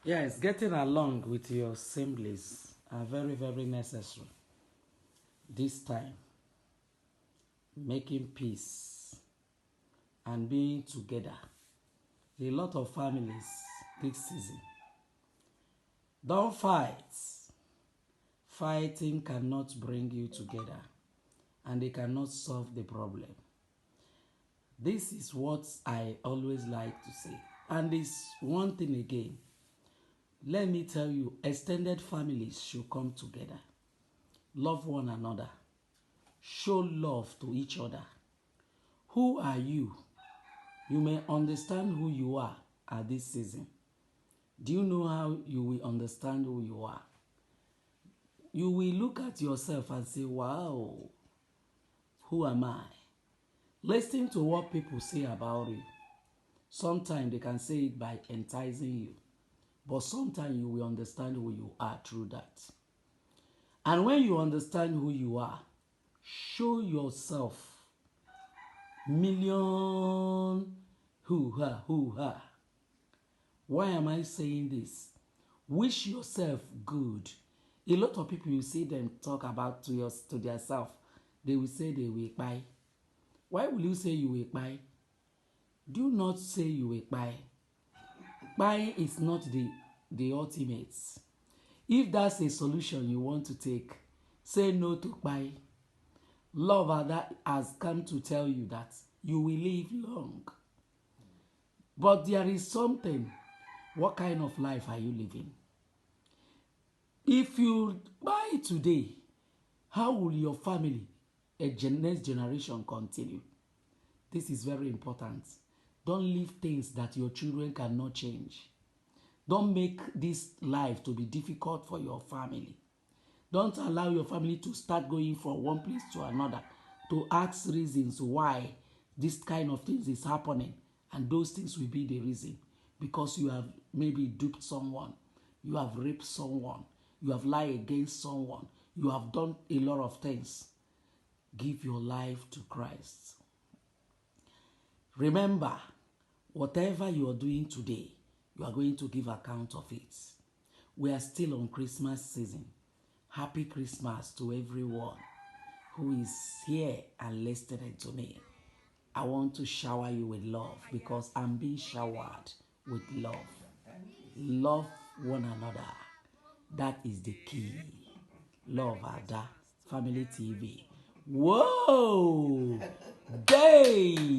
Yes, getting along with your assemblies are very, very necessary. This time, making peace and being together. A lot of families this season. Don't fight. Fighting cannot bring you together and they cannot solve the problem. This is what I always like to say. And this one thing again, let me tell you, extended families should come together. Love one another. Show love to each other. Who are you? You may understand who you are at this season. Do you know how you will understand who you are? You will look at yourself and say, wow, who am I? Listen to what people say about you. Sometimes they can say it by enticing you. But sometimes you will understand who you are through that. And when you understand who you are, show yourself million hoo-ha. Why am I saying this? Wish yourself good. A lot of people, you see them talk about to themselves. They will say they will buy. Why will you say you will buy? Do not say you will buy. Buy is not the ultimate. If that's a solution you want to take, say no to buy. Love that has come to tell you that you will live long. But there is something. What kind of life are you living? If you buy today, how will your family, next generation continue? This is very important. Don't leave things that your children cannot change. Don't make this life to be difficult for your family. Don't allow your family to start going from one place to another to ask reasons why this kind of things is happening. And those things will be the reason. Because you have maybe duped someone. You have raped someone. You have lied against someone. You have done a lot of things. Give your life to Christ. Remember, whatever you are doing today, you are going to give account of it. We are still on Christmas season. Happy Christmas to everyone who is here and listening to me. I want to shower you with love because I'm being showered with love. Love one another. That is the key. Love Ada Family TV. Whoa! Day!